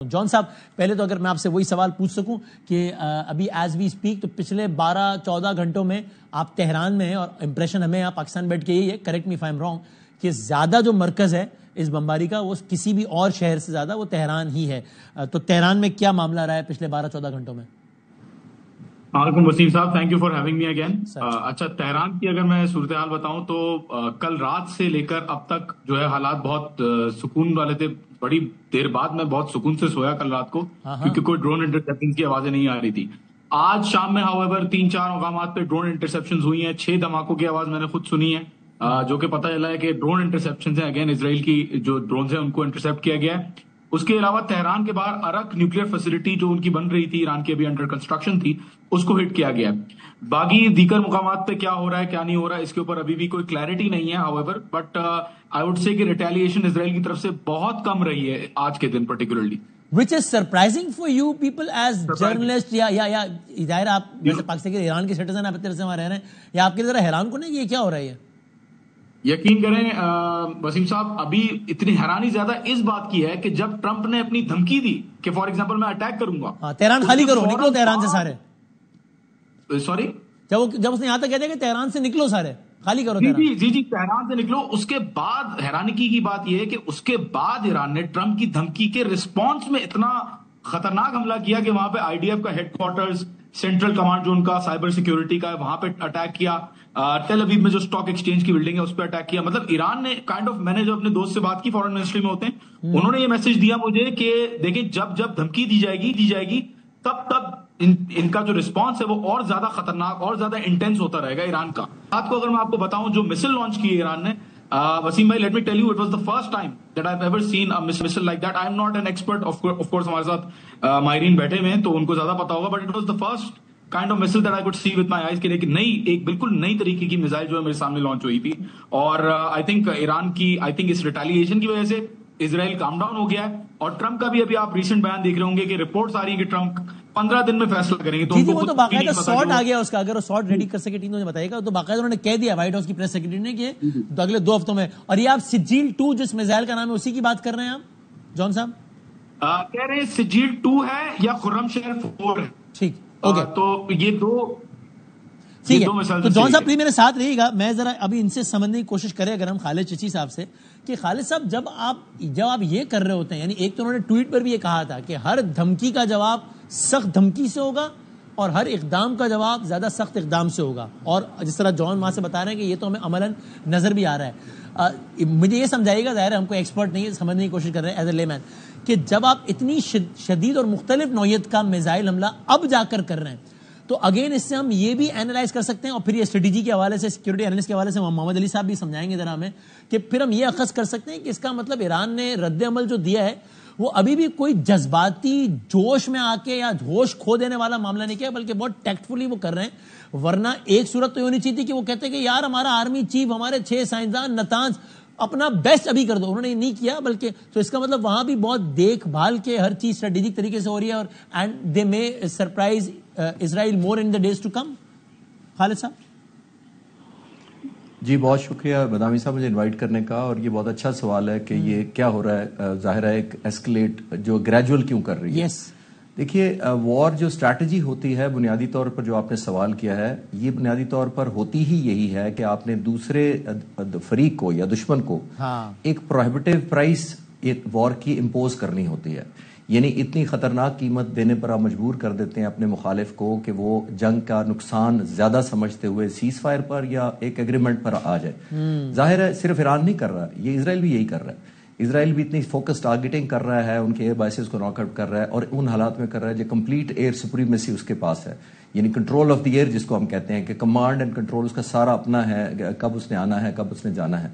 جان صاحب پہلے تو اگر میں آپ سے وہی سوال پوچھ سکوں کہ ابھی ایز وی اسپیک تو پچھلے 12-14 گھنٹوں میں آپ تہران میں ہیں اور امپریشن ہمیں یہاں پاکستان بیٹھ کے یہی ہے, correct me if I am wrong, کہ زیادہ جو مرکز ہے اس بمباری کا وہ کسی بھی اور شہر سے زیادہ وہ تہران ہی ہے. تو تہران میں کیا معاملہ رہا ہے پچھلے 12-14 گھنٹوں میں؟ وعلیکم وسیم صاحب, thank you for having me again. اچھا, تہران کی اگر میں صورتحال بتاؤں تو کل رات سے لے کر اب تک جو ہے حالات بہت سکون والے تھے. بڑی دیر بعد میں بہت سکون سے سویا کل رات کو, کیونکہ کوئی ڈرون انٹرسیپشن کی آوازیں نہیں آ رہی تھی. آج شام میں however 3-4 مقامات پہ ڈرون انٹرسیپشن ہوئی ہیں. 6 دھماکوں کی آواز میں نے خود سنی ہے, جو کہ پتہ چلا ہے کہ ڈرون انٹرسیپشن ہیں. اگین اسرائیل کی جو ڈرونز ہیں ان کو انٹرسیپٹ کیا گیا ہے. اس کے علاوہ تہران کے باہر ارک نیوکلیر فیسلٹی جو ان کی بن رہی تھی, ایران کی ابھی انڈر کنسٹرکشن تھی, اس کو ہٹ کیا گیا. باقی دیگر مقامات پہ کیا ہو رہا ہے کیا نہیں ہو رہا ہے اس کے اوپر ابھی بھی کوئی کلیئرٹی نہیں ہے. however but I would say کہ ریٹیلیشن اسرائیل کی طرف سے بہت کم رہی ہے آج کے دن particularly, which is surprising for you people as journalist. یا ظاہر آپ جیسے پاکستان کے ایران کے سٹیزن آپ اتنے سے وہاں رہ رہے ہیں, یا آپ کی طرح حیران کو نہیں کہ یہ کیا ہو رہا ہے؟ یقین کریں وسیم صاحب, ابھی اتنی حیرانی زیادہ اس بات کی ہے کہ جب ٹرمپ نے اپنی دھمکی دی کہ فار ایگزامپل میں اٹیک کروں گا, تہران خالی کرو, نکلو تہران سے سارے. سوری, جب اس نے یہاں تک کہہ دیا کہ تہران سے نکلو سارے, خالی کرو جی تہران سے نکلو. اس کے بعد حیرانی کی بات یہ ہے کہ اس کے بعد ایران نے ٹرمپ کی دھمکی کے رسپانس میں اتنا خطرناک حملہ کیا کہ وہاں پہ آئی ڈی ایف کا ہیڈ کوارٹرز, سینٹرل کمانڈ جو ان کا سائبر سیکیورٹی کا ہے, وہاں پہ اٹیک کیا. ٹیل ابیب میں جو اسٹاک ایکسچینج کی بلڈنگ ہے اس پہ اٹیک کیا. مطلب ایران نے کائنڈ آف, میں نے جو اپنے دوست سے بات کی فارن منسٹری میں ہوتے ہیں, انہوں نے یہ میسج دیا مجھے کہ دیکھیں جب دھمکی دی جائے گی تب ان کا جو رسپانس ہے وہ اور زیادہ خطرناک اور زیادہ انٹینس ہوتا رہے گا ایران کا. رات کو اگر میں آپ کو بتاؤں جو مسل لانچ کی ہے ایران نے, وسیم بھائی, let me tell you, it was the first time that I have ever seen a missile like that. I am not an expert, of course ہمارے ساتھ ماہرین بیٹھے ہوئے ہیں تو ان کو زیادہ پتا ہوگا, but it was the first kind of muscle that I could see with my eyes, کہ ایک بالکل نئی طریقے کی میزائل جو ہے میرے سامنے لانچ ہوئی تھی. اور آئی تھنک ایران کی اس ریٹیلیشن کی وجہ سے اسرائیل کام ڈاؤن ہو گیا ہے. اور ٹرمپ کا بھی ابھی آپ ریسنٹ بیان دیکھ رہے ہوں گے کہ رپورٹس آ رہی ہیں کہ ٹرمپ 15 دن میں فیصلہ کریں گے. تو وہ تو باقاعدہ سارٹ آ گیا اس کا, اگر وہ سارٹ ریڈی کر سکے ٹیم نے بتائے گا, تو باقاعدہ انہوں نے کہہ دیا وائٹ ہاؤس کی پریس سیکرٹری نے کہ اگلے 2 ہفتوں میں. اور یہ آپ سجیل 2 جس میزائل کا نام ہے اسی کی بات کر رہے ہیں آپ جان صاحب؟ کہہ رہے ہیں سجیل 2 ہے یا خرم شہر 4 ہے. ٹھیک, اوکے, تو یہ دو ٹھیک ہے. تو جان صاحب پلیز میرے ساتھ رہیے گا, میں ذرا ابھی ان سے سمجھنے کی کوشش کریں اگر ہم خالد چچی صاحب سے, کہ خالد صاحب جب آپ یہ کر رہے ہوتے ہیں, یعنی ایک تو انہوں نے ٹویٹ پر بھی یہ کہا تھا کہ ہر دھمکی کا جواب سخت دھمکی سے ہوگا اور ہر اقدام کا جواب زیادہ سخت اقدام سے ہوگا, اور جس طرح جان وہاں سے بتا رہے ہیں کہ یہ تو ہمیں عملاً نظر بھی آ رہا ہے. مجھے یہ سمجھائیے گا, ظاہر ہے ہم کوئی ایکسپرٹ نہیں ہے, سمجھنے کی کوشش کر رہے ہیں ایز اے لے مین, کہ جب آپ اتنی شدید اور مختلف نوعیت کا میزائل حملہ اب جا کر رہے ہیں, تو اگین اس سے ہم یہ بھی اینالائز کر سکتے ہیں, اور پھر یہ اسٹریٹجی کے حوالے سے, سیکورٹی اینالسٹ کے حوالے سے محمد علی صاحب بھی سمجھائیں گے ذرا ہمیں, کہ پھر ہم یہ اخذ کر سکتے ہیں کہ اس کا مطلب ایران نے رد عمل جو دیا ہے وہ ابھی بھی کوئی جذباتی جوش میں آ کے یا ہوش کھو دینے والا معاملہ نہیں کیا, بلکہ بہت ٹیکٹفلی وہ کر رہے ہیں. ورنہ ایک صورت تو یہ ہونی چاہیے تھی کہ وہ کہتے کہ یار ہمارا آرمی چیف, ہمارے 6 سائنسدان, نتانز, اپنا بیسٹ ابھی کر دو. انہوں نے یہ نہیں کیا, بلکہ تو اس کا مطلب وہاں بھی بہت دیکھ بھال کے ہر چیز اسٹریٹجک طریقے سے ہو رہی ہے, اور and they may surprise Israel more in the days to come. Khalid صاحب جی, بہت شکریہ بدامی صاحب مجھے انوائٹ کرنے کا, اور یہ بہت اچھا سوال ہے کہ یہ کیا ہو رہا ہے. ظاہر ہے ایک ایسکلیٹ جو گریجول کیوں کر رہی ہے. دیکھیے, وار جو اسٹریٹجی ہوتی ہے بنیادی طور پر جو آپ نے سوال کیا ہے, یہ بنیادی طور پر ہوتی ہی یہی ہے کہ آپ نے دوسرے فریق کو یا دشمن کو ایک پروہیبٹیو پرائس وار کی امپوز کرنی ہوتی ہے. یعنی اتنی خطرناک قیمت دینے پر آپ مجبور کر دیتے ہیں اپنے مخالف کو کہ وہ جنگ کا نقصان زیادہ سمجھتے ہوئے سیز فائر پر یا ایک ایگریمنٹ پر آ جائے. ظاہر ہے صرف ایران نہیں کر رہا, یہ اسرائیل بھی یہی کر رہا ہے. اسرائیل بھی اتنی فوکس ٹارگیٹنگ کر رہا ہے, ان کے ایئر بیسز کو ناک آؤٹ کر رہا ہے, اور ان حالات میں کر رہا ہے جو کمپلیٹ ایئر سپریمیسی اس کے پاس ہے. یعنی کنٹرول آف دی ایئر جس کو ہم کہتے ہیں, کہ کمانڈ اینڈ کنٹرول اس کا سارا اپنا ہے, کب اس نے آنا ہے, کب اس نے جانا ہے.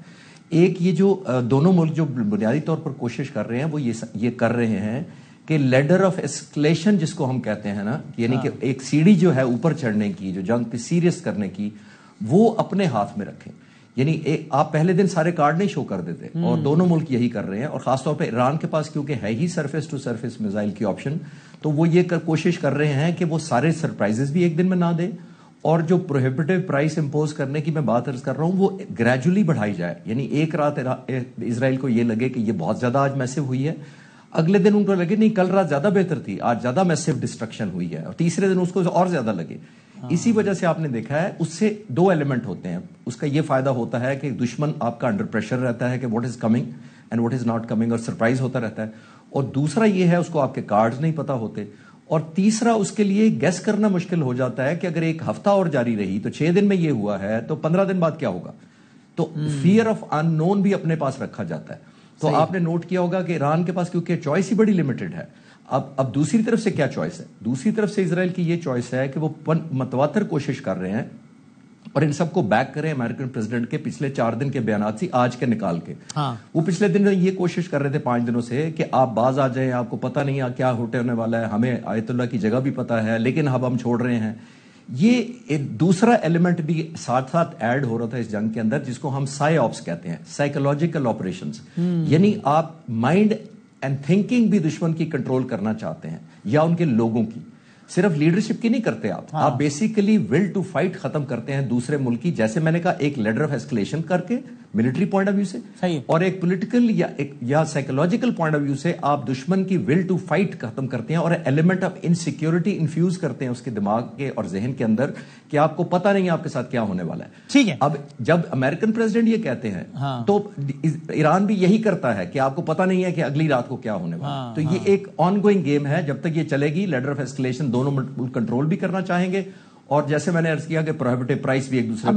ایک یہ جو دونوں ملک جو بنیادی طور پر کوشش کر رہے ہیں وہ یہ کر رہے ہیں کہ لیڈر آف ایسکلیشن جس کو ہم کہتے ہیں نا, یعنی کہ ایک سیڑھی جو ہے اوپر چڑھنے کی, جو جنگ پہ سیریس کرنے کی, وہ اپنے ہاتھ میں رکھیں. یعنی آپ پہلے دن سارے کارڈ نہیں شو کر دیتے, اور دونوں ملک یہی کر رہے ہیں. اور خاص طور پہ ایران کے پاس کیونکہ ہے ہی سرفیس ٹو سرفیس میزائل کی آپشن, تو وہ یہ کوشش کر رہے ہیں کہ وہ سارے سرپرائزز بھی ایک دن میں نہ دے, اور جو پروہیبٹیو پرائس امپوز کرنے کی میں بات عرض کر رہا ہوں وہ گریجولی بڑھائی جائے. یعنی ایک رات اسرائیل کو یہ لگے کہ یہ بہت زیادہ آج میسو ہوئی ہے, اگلے دن ان کو لگے نہیں کل رات زیادہ بہتر تھی, آج زیادہ میسو ڈسٹرکشن ہوئی ہے, اور تیسرے دن اس کو اور زیادہ لگے. اسی وجہ سے آپ نے دیکھا ہے اس سے دو ایلیمنٹ ہوتے ہیں. اس کا یہ فائدہ ہوتا ہے کہ دشمن آپ کا انڈر پریشر رہتا ہے کہ what is coming and what is not coming, اور سرپرائز ہوتا رہتا ہے. اور دوسرا یہ ہے اس کو آپ کے کارڈز نہیں پتا ہوتے. اور تیسرا اس کے لیے گیس کرنا مشکل ہو جاتا ہے کہ اگر ایک ہفتہ اور جاری رہی تو 6 دن میں یہ ہوا ہے تو 15 دن بعد کیا ہوگا. تو فیئر آف ان نون بھی اپنے پاس رکھا جاتا ہے. تو آپ نے نوٹ کیا ہوگا کہ ایران کے پاس کیونکہ چوائس ہی بڑی لمیٹڈ ہے. اب دوسری طرف سے کیا چوائس ہے؟ دوسری طرف سے اسرائیل کی یہ چوائس ہے کہ وہ متواتر کوشش کر رہے ہیں اور ان سب کو بیک کریں امریکن پریزیڈنٹ کے پچھلے 4 دن کے بیانات سے آج کے نکال کے. وہ پچھلے دن یہ کوشش کر رہے تھے 5 دنوں سے کہ آپ باز آ جائیں, آپ کو پتہ نہیں کیا ہونے والا ہے, ہمیں آیت اللہ کی جگہ بھی پتہ ہے لیکن اب ہم چھوڑ رہے ہیں. یہ ایک دوسرا ایلیمنٹ بھی ساتھ ساتھ ایڈ ہو رہا تھا اس جنگ کے اندر, جس کو ہم سائی آپس کہتے ہیں, سائیکولوجیکل آپریشنز. یعنی آپ مائنڈ اینڈ تھنکنگ بھی دشمن کی کنٹرول کرنا چاہتے ہیں یا ان کے لوگوں کی, صرف لیڈرشپ کی نہیں کرتے آپ بیسیکلی ول ٹو فائٹ ختم کرتے ہیں دوسرے ملک کی. جیسے میں نے کہا ایک لیڈر آف ایسکلیشن کر کے ملٹری پوائنٹ آف ویو سے, اور ایک پولیٹیکل یا سائیکولوجیکل پوائنٹ آف ویو سے آپ دشمن کی ول ٹو فائٹ ختم کرتے ہیں اور ایلیمنٹ آف انسیکیورٹی انفیوز کرتے ہیں اس کے دماغ کے اور ذہن کے اندر کہ آپ کو پتہ نہیں آپ کے ساتھ کیا ہونے والا ہے. ٹھیک ہے, اب جب امریکن پریزیڈنٹ یہ کہتے ہیں تو ایران بھی یہی کرتا ہے کہ آپ کو پتہ نہیں ہے کہ اگلی رات کو کیا ہونے والا ہے. تو یہ ایک آن گوئنگ گیم ہے, جب تک یہ چلے گی لیڈر آف ایسکلیشن دونوں ملک کنٹرول بھی کرنا چاہیں گے, اور جیسے میں نے عرض کیا کہ پروہیبٹیو پرائس بھی ایک دوسرے